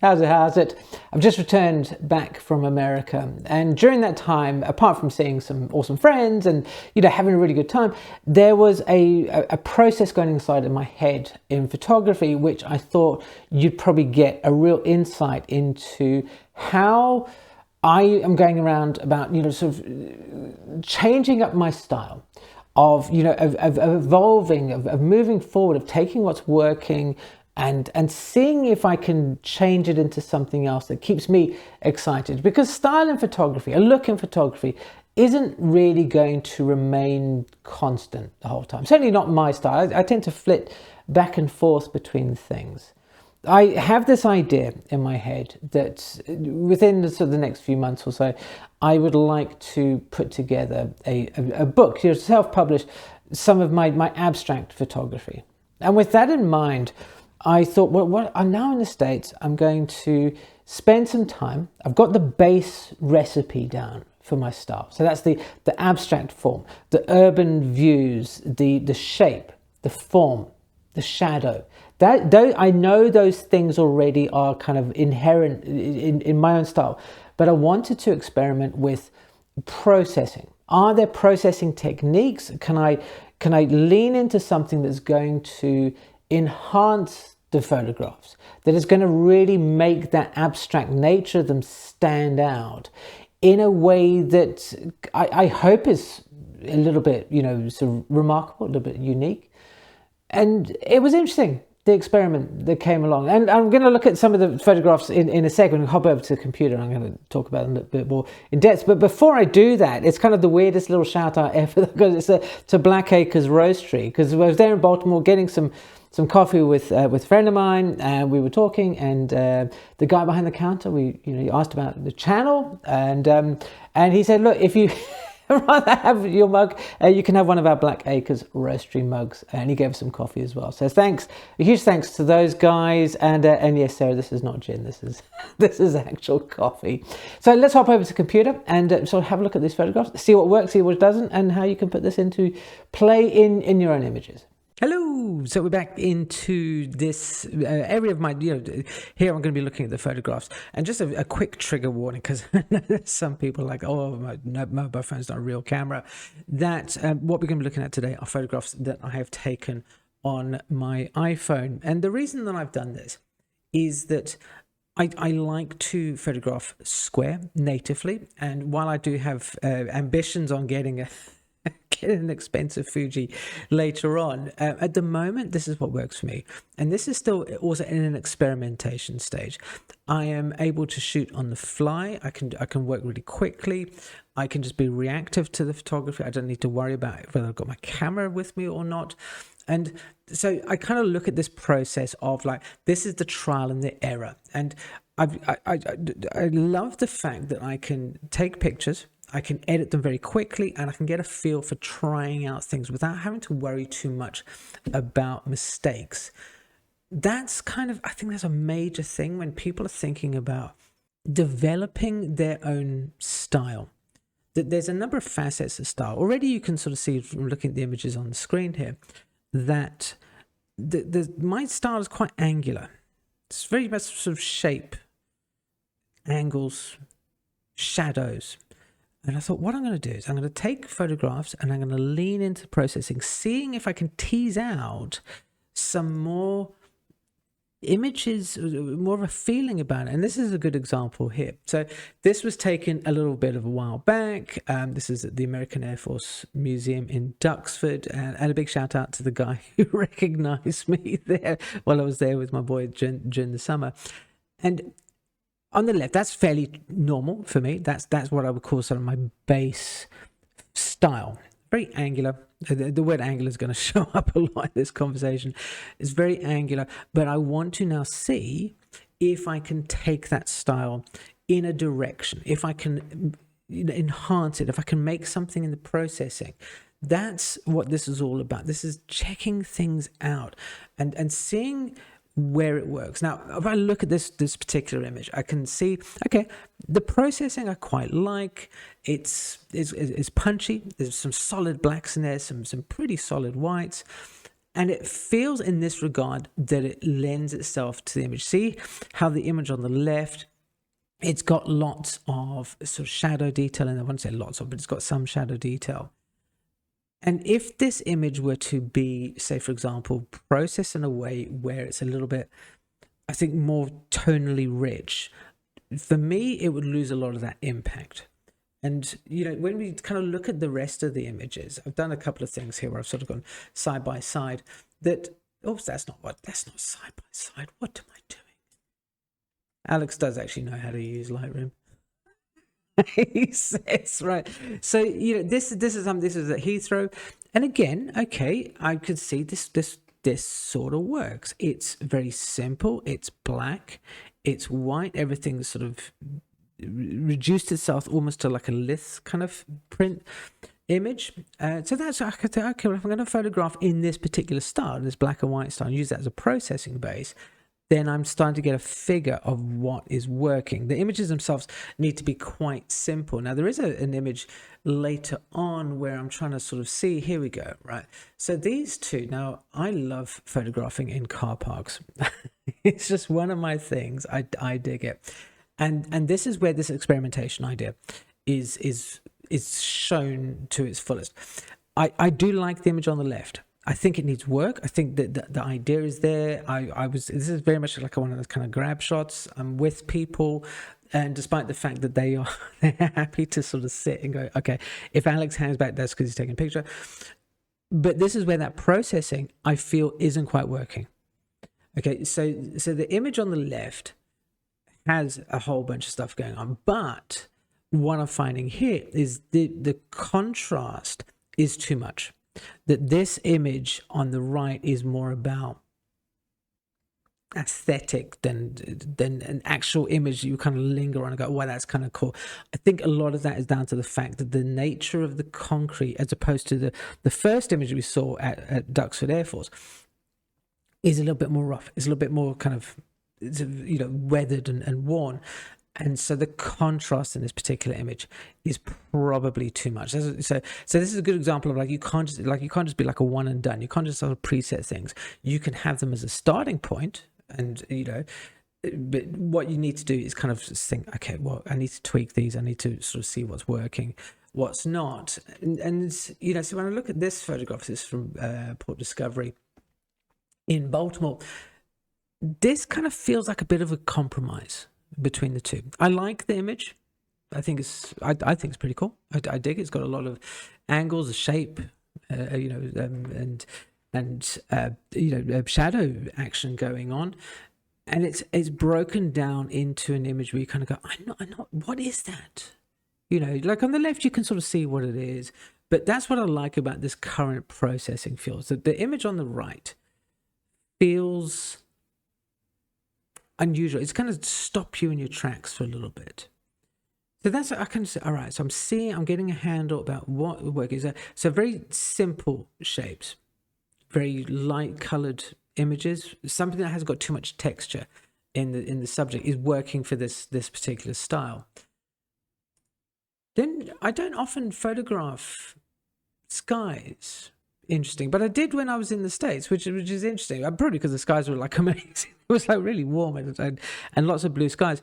How's it? I've just returned back from America, and during that time, apart from seeing some awesome friends and having a really good time, there was a process going inside of my head in photography, which I thought you'd probably get a real insight into how I am going around about sort of changing up my style of evolving, of moving forward, of taking what's working and seeing if I can change it into something else that keeps me excited. Because style in photography, a look in photography, isn't really going to remain constant the whole time. Certainly not my style. I tend to flit back and forth between things. I have this idea in my head that within the sort of the next few months or so, I would like to put together a book, self-publish some of my abstract photography. And with that in mind, I thought, well, I'm now in the States. I'm going to spend some time. I've got the base recipe down for my style. So that's the abstract form, the urban views, the shape, the form, the shadow. I know those things already are kind of inherent in my own style, but I wanted to experiment with processing. Are there processing techniques? Can I lean into something that's going to enhance the photographs, that is going to really make that abstract nature of them stand out in a way that I hope is a little bit, sort of remarkable, a little bit unique. And it was interesting, the experiment that came along. And I'm going to look at some of the photographs in a second and hop over to the computer. I'm going to talk about them a little bit more in depth. But before I do that, it's kind of the weirdest little shout out ever, because it's to Black Acres Roastery, because I was there in Baltimore getting some coffee with a friend of mine, and we were talking, and the guy behind the counter, he asked about the channel, and he said, look, if you rather have your mug, you can have one of our Black Acres Roastery mugs. And he gave us some coffee as well. So a huge thanks to those guys. And yes, Sarah, this is not gin. This is actual coffee. So let's hop over to the computer and sort of have a look at these photographs, see what works, see what doesn't, and how you can put this into play in your own images. Hello, so we're back into this area of my, here I'm going to be looking at the photographs, and just a quick trigger warning, because some people are like, oh, my mobile phone's not a real camera. That what we're going to be looking at today are photographs that I have taken on my iPhone. And the reason that I've done this is that I like to photograph square natively, and while I do have ambitions on getting an expensive Fuji later on, at the moment this is what works for me, and this is still also in an experimentation stage. I am able to shoot on the fly. I can work really quickly. I can just be reactive to the photography. I don't need to worry about whether I've got my camera with me or not. And so I kind of look at this process of like, this is the trial and the error, and I love the fact that I can take pictures, I can edit them very quickly, and I can get a feel for trying out things without having to worry too much about mistakes. That's I think that's a major thing when people are thinking about developing their own style. There's a number of facets of style. Already you can sort of see from looking at the images on the screen here that my style is quite angular. It's very much sort of shape, angles, shadows. And I thought, what I'm going to do is I'm going to take photographs and I'm going to lean into processing, seeing if I can tease out some more images, more of a feeling about it. And this is a good example here. So this was taken a little bit of a while back. This is at the American Air Force Museum in Duxford. And a big shout out to the guy who recognized me there while I was there with my boy during the summer. And on the left, that's fairly normal for me. That's what I would call sort of my base style. Very angular. The word angular is going to show up a lot in this conversation. It's very angular, but I want to now see if I can take that style in a direction, if I can enhance it, if I can make something in the processing. That's what this is all about. This is checking things out and seeing where it works. Now, if I look at this particular image, I can see, okay, the processing I quite like. It's punchy. There's some solid blacks in there, some pretty solid whites. And it feels in this regard that it lends itself to the image. See how the image on the left, it's got lots of sort of shadow detail, and I won't say lots of, but it's got some shadow detail. And if this image were to be, say, for example, processed in a way where it's a little bit, I think, more tonally rich, for me, it would lose a lot of that impact. And, you know, when we kind of look at the rest of the images, I've done a couple of things here where I've sort of gone side by side that, oops, that's not side by side. What am I doing? Alex does actually know how to use Lightroom. He says, right. So, you know, this is at Heathrow. And again, okay, I could see this sort of works. It's very simple. It's black. It's white. Everything's sort of reduced itself almost to like a lith kind of print image. So that's, I could think, okay, well, if I'm going to photograph in this particular style, this black and white style, and use that as a processing base, then I'm starting to get a figure of what is working. The images themselves need to be quite simple. Now, there is an image later on where I'm trying to sort of see, here we go, right? So these two, now, I love photographing in car parks. It's just one of my things. I dig it. And this is where this experimentation idea is shown to its fullest. I do like the image on the left. I think it needs work. I think that the idea is there. This is very much like one of those kind of grab shots. I'm with people, and despite the fact that they're happy to sort of sit and go, okay, if Alex hands back, that's because he's taking a picture. But this is where that processing, I feel, isn't quite working. Okay, so the image on the left has a whole bunch of stuff going on, but what I'm finding here is the contrast is too much. That this image on the right is more about aesthetic than an actual image you kind of linger on and go, well, that's kind of cool. I think a lot of that is down to the fact that the nature of the concrete, as opposed to the first image we saw at Duxford Air Force, is a little bit more rough. It's a little bit more kind of, you know, weathered and worn. And so the contrast in this particular image is probably too much. So this is a good example of you can't just be like a one and done. You can't just sort of preset things. You can have them as a starting point, and you know, but what you need to do is kind of think, okay, well, I need to tweak these. I need to sort of see what's working, what's not. And you know, so when I look at this photograph, this is from Port Discovery in Baltimore. This kind of feels like a bit of a compromise between the two. I like the image. I think it's pretty cool. I dig it. It's got a lot of angles, a shape, you know, and you know, shadow action going on, and it's broken down into an image where you kind of go, I'm not. What is that? You know, like on the left, you can sort of see what it is, but that's what I like about this current processing feels. That the image on the right feels unusual. It's kind of stop you in your tracks for a little bit. So that's, I can say, all right, so I'm getting a handle about what work is. So very simple shapes, very light colored images, something that hasn't got too much texture in the subject is working for this particular style. Then I don't often photograph skies. Interesting, but I did when I was in the States, which is interesting. Probably because the skies were like amazing. It was like really warm and lots of blue skies.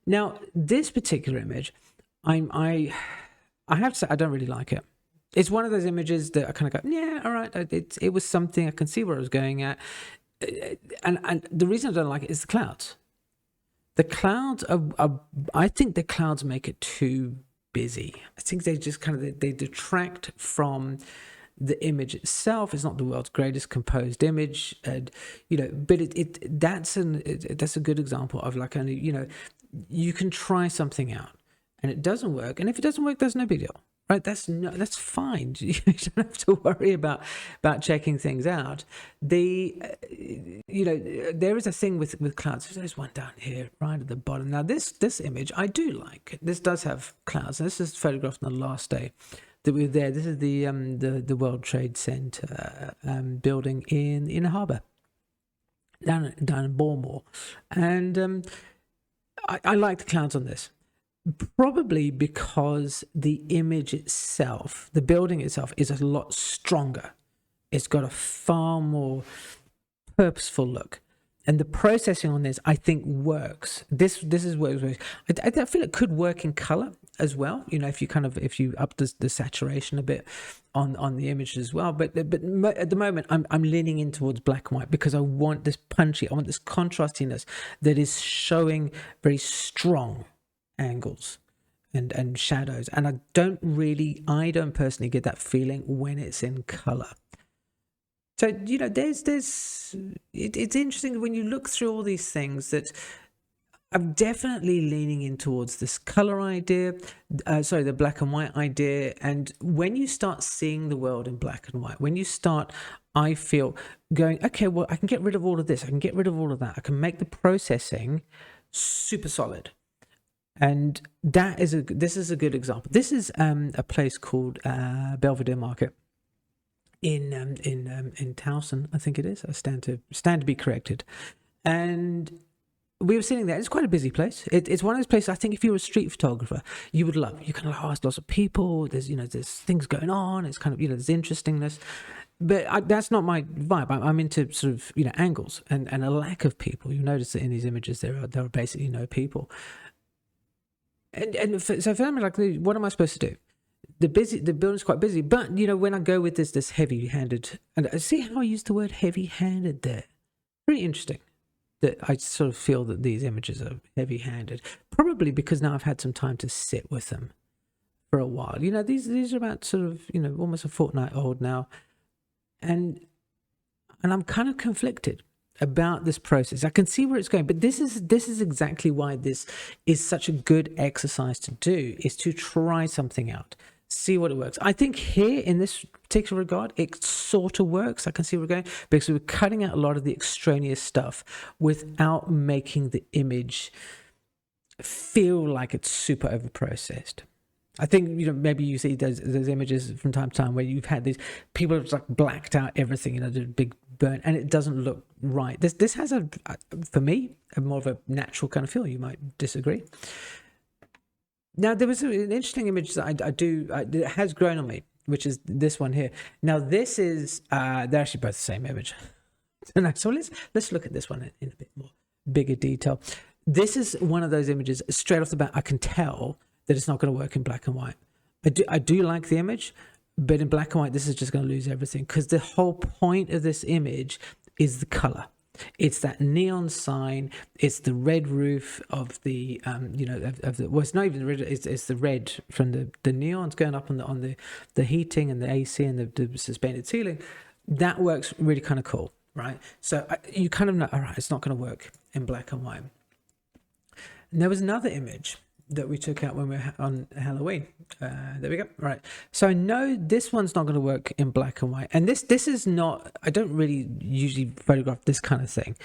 Now this particular image, I have to say I don't really like it. It's one of those images that I kind of go, yeah, all right. It was something. I can see where I was going at, and the reason I don't like it is the clouds. The clouds are I think the clouds make it too busy. I think they just kind of they detract from the image itself. Is not the world's greatest composed image, and you know, but that's a good example of like, you know, you can try something out and it doesn't work, and if it doesn't work, that's no big deal, right? That's fine. You don't have to worry about checking things out. You know, there is a thing with clouds. There's one down here right at the bottom. Now this image I do like. This does have clouds, and this is photographed on the last day that we were there. This is the World Trade Center building in a harbour down in Baltimore, and I like the clouds on this, probably because the image itself, the building itself, is a lot stronger It's got a far more purposeful look. And the processing on this, I think, works. This is what works. I feel it could work in color as well. You know, if you up the saturation a bit on the image as well. But at the moment, I'm leaning in towards black and white because I want this punchy, I want this contrastiness that is showing very strong angles and shadows. And I don't personally get that feeling when it's in color. So, you know, it's interesting when you look through all these things that I'm definitely leaning in towards this color idea, the black and white idea. And when you start seeing the world in black and white, when you start, I feel, going, okay, well, I can get rid of all of this. I can get rid of all of that. I can make the processing super solid. And this is a good example. This is a place called Belvedere Market in Towson, I think it is. I stand to be corrected. And we were sitting there. It's quite a busy place. It's one of those places I think if you're a street photographer, you would love. You kind of like, oh, there's lots of people. There's things going on. It's kind of, there's interestingness. But that's not my vibe. I'm into sort of, angles and a lack of people. You notice that in these images there are basically no people. And so for them, like, what am I supposed to do? The building's quite busy, but when I go with this heavy-handed, and see how I use the word heavy-handed there. Pretty interesting that I sort of feel that these images are heavy-handed, probably because now I've had some time to sit with them for a while. These are about sort of almost a fortnight old now, and I'm kind of conflicted about this process. I can see where it's going, but this is exactly why this is such a good exercise to do, is to try something out, see what it works. I think here in this particular regard, it sort of works. I can see where we're going because we're cutting out a lot of the extraneous stuff without making the image feel like it's super over processed. I think, maybe you see those images from time to time where you've had these people have like blacked out everything, the big burn, and it doesn't look right. This has for me, a more of a natural kind of feel. You might disagree. Now, there was an interesting image that it has grown on me, which is this one here. Now, this is, they're actually both the same image. So let's look at this one in a bit more bigger detail. This is one of those images, straight off the bat, I can tell that it's not going to work in black and white. I do like the image, but in black and white, this is just going to lose everything because the whole point of this image is the color. It's that neon sign. It's the red roof of the, well, it's not even the red. It's the red from the neons going up on the heating and the AC and the suspended ceiling. That works really kind of cool, right? So you kind of know, all right, it's not going to work in black and white. And there was another image that we took out when we were on Halloween. There we go. Right. So I know this one's not going to work in black and white. And this is not, I don't really usually photograph this kind of thing.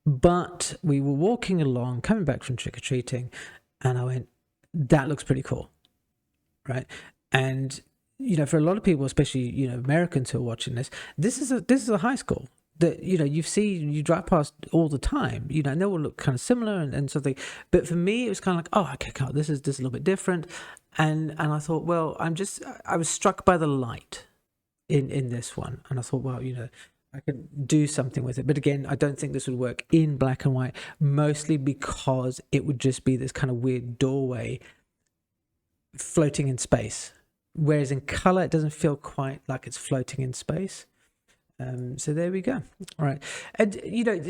But we were walking along, coming back from trick-or-treating, and I went, that looks pretty cool. Right. And, for a lot of people, especially, Americans who are watching this is a high school that you drive past all the time, and they all look kind of similar and something. But for me, it was kind of like, oh, okay, cool, this is a little bit different, and I thought, well, I was struck by the light in this one, and I thought, well, I could do something with it. But again, I don't think this would work in black and white, mostly because it would just be this kind of weird doorway floating in space, whereas in color, it doesn't feel quite like it's floating in space. So there we go. All right. And,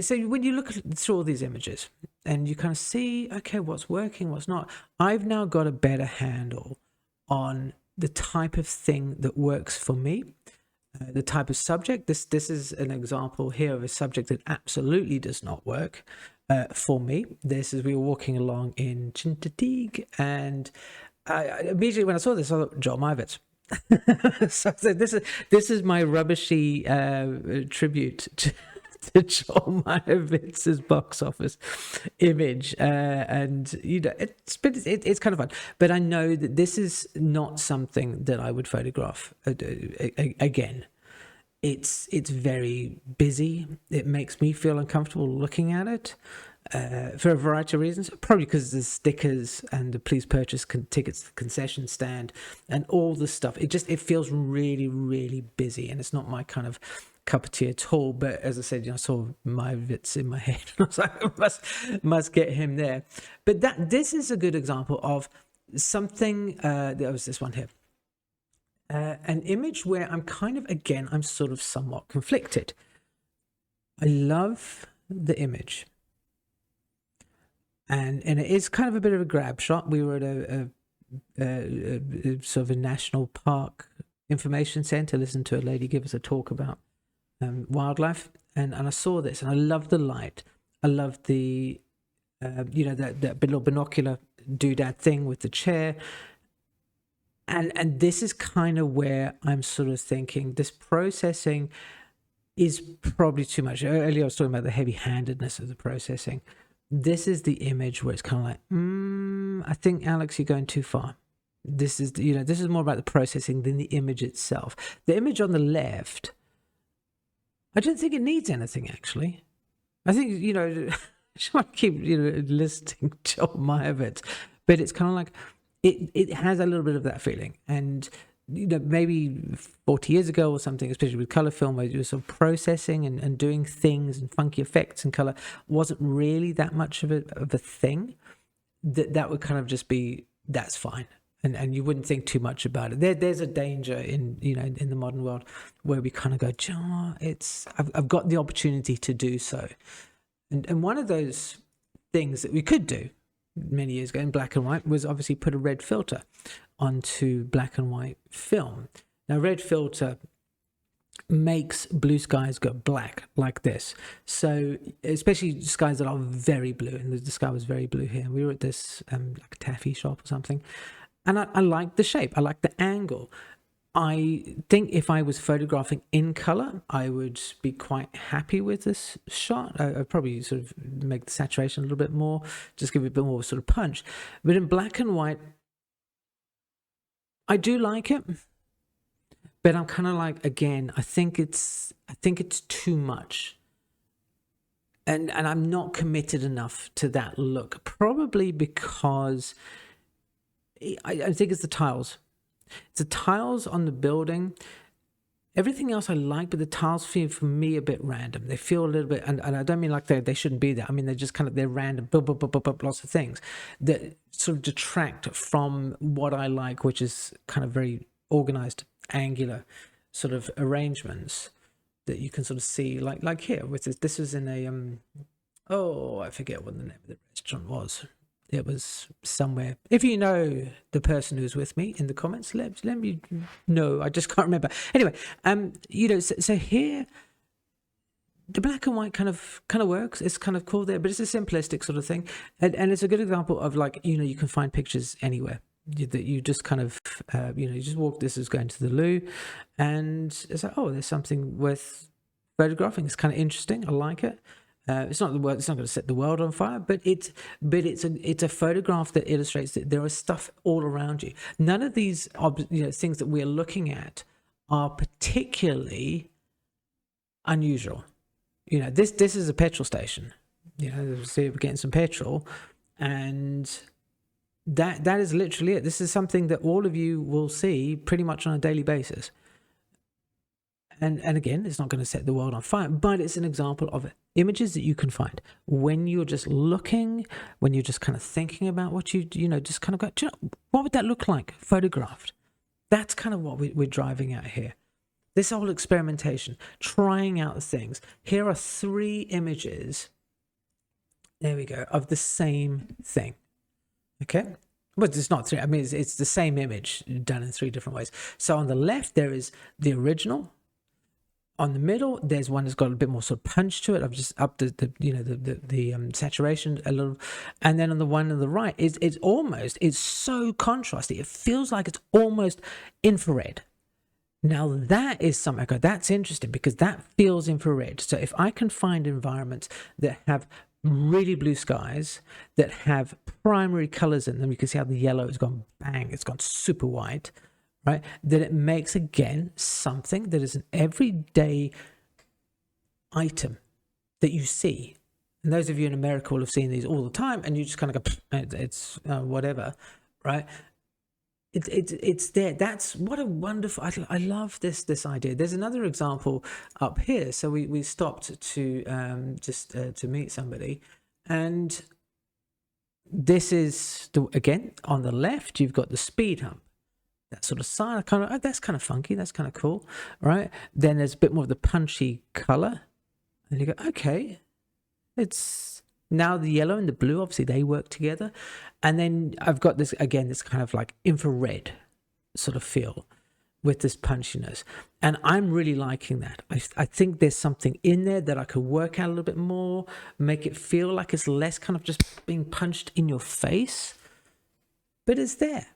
so when you look through all these images and you kind of see, okay, what's working, what's not, I've now got a better handle on the type of thing that works for me, the type of subject. This is an example here of a subject that absolutely does not work for me. This is, we were walking along in Chintatig, and immediately when I saw this, I thought, Joel Mivitz. So this is my rubbishy tribute to Joel Meyerowitz's box office image, and it's kind of fun. But I know that this is not something that I would photograph again. It's very busy. It makes me feel uncomfortable looking at it. for a variety of reasons. Probably because the stickers and the please purchase tickets to the concession stand and all the stuff. It feels really, really busy, and it's not my kind of cup of tea at all. But as I said, I saw my Vits in my head. I was like, must get him there. But this is a good example of something. There was this one here. An image where I'm sort of somewhat conflicted. I love the image. And it is kind of a bit of a grab shot. We were at a sort of a national park information centre, listened to a lady give us a talk about wildlife, and I saw this, and I loved the light. I loved the that little binocular doodad thing with the chair. And this is kind of where I'm sort of thinking this processing is probably too much. Earlier I was talking about the heavy-handedness of the processing. This is the image where it's kind of like, I think, Alex, you're going too far. This is this is more about the processing than the image itself. The image on the left, I don't think it needs anything, actually. I think, I want to keep listing Joel Meyerowitz, but it's kind of like it has a little bit of that feeling. And maybe 40 years ago or something, especially with color film, where you were sort of processing and doing things and funky effects and color wasn't really that much of a thing. That would kind of just be, that's fine, and you wouldn't think too much about it. There's a danger in in the modern world where we kind of go, I've got the opportunity to do so, and one of those things that we could do many years ago in black and white was obviously put a red filter onto black and white film. Now, red filter makes blue skies go black like this. So especially skies that are very blue, and the sky was very blue here. We were at this like a taffy shop or something, and I like the shape. I like the angle. I think if I was photographing in color, I would be quite happy with this shot. I'd probably sort of make the saturation a little bit more, just give it a bit more sort of punch. But in black and white, I do like it, but I'm kind of like, again, I think it's too much, and I'm not committed enough to that look. Probably because I think it's the tiles. It's the tiles on the building. Everything else I like, but the tiles feel for me a bit random. They feel a little bit, and I don't mean like they shouldn't be there. I mean, they're just kind of, they're random, lots of things that sort of detract from what I like, which is kind of very organized, angular sort of arrangements that you can sort of see, like here with this. This was in a I forget what the name of the restaurant was. It was somewhere. If you know the person who's with me in the comments, let me know. I just can't remember. Anyway, so here, the black and white kind of works. It's kind of cool there, but it's a simplistic sort of thing, and it's a good example of like you can find pictures anywhere that you just kind of you just walk. This is going to the loo, and it's like, there's something worth photographing. It's kind of interesting. I like it. It's not going to set the world on fire, but it's a photograph that illustrates that there is stuff all around you. None of these things that we're looking at are particularly unusual. This is a petrol station. See, we're getting some petrol, and that is literally it. This is something that all of you will see pretty much on a daily basis. And again, it's not going to set the world on fire, but it's an example of images that you can find when you're just looking, when you're just kind of thinking about what just kind of go, what would that look like photographed? That's kind of what we're driving at here. This whole experimentation, trying out things. Here are 3 images, there we go, of the same thing. Okay? But it's not 3. I mean, it's the same image done in 3 different ways. So on the left, there is the original. On the middle, there's one that's got a bit more sort of punch to it. I've just upped the saturation a little, and then on the one on the right, it's so contrasty. It feels like it's almost infrared. Now that is something. That's interesting because that feels infrared. So if I can find environments that have really blue skies, that have primary colors in them, you can see how the yellow has gone bang. It's gone super white. Right, that it makes, again, something that is an everyday item that you see. And those of you in America will have seen these all the time, and you just kind of go, it's whatever, right? It's there. That's what a wonderful. I love this idea. There's another example up here. So we stopped to just to meet somebody, and this is again on the left. You've got the speed hump. That sort of sign. That's kind of funky. That's kind of cool, right? Then there's a bit more of the punchy color, and you go, okay. It's now the yellow and the blue, obviously they work together. And then I've got this, again, this kind of like infrared sort of feel with this punchiness. And I'm really liking that. I think there's something in there that I could work out a little bit more, make it feel like it's less kind of just being punched in your face, but it's there.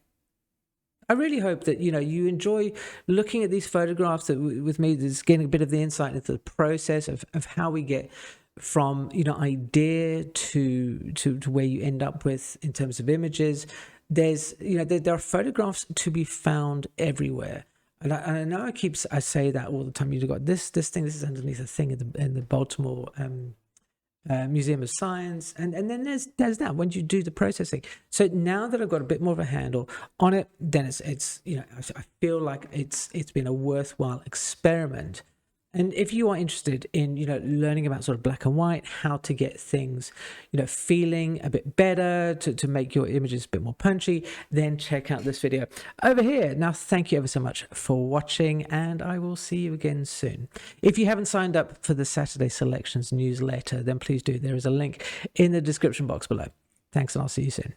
I really hope that, you enjoy looking at these photographs that, with me, just getting a bit of the insight into the process of how we get from idea to where you end up with in terms of images. There's there are photographs to be found everywhere, and I know I say that all the time. You've got this thing. This is underneath a thing in the Baltimore Museum of Science, and then there's that when you do the processing. So now that I've got a bit more of a handle on it, then it's I feel like it's been a worthwhile experiment. And if you are interested in, learning about sort of black and white, how to get things, feeling a bit better to make your images a bit more punchy, then check out this video over here. Now, thank you ever so much for watching, and I will see you again soon. If you haven't signed up for the Saturday Selections newsletter, then please do. There is a link in the description box below. Thanks, and I'll see you soon.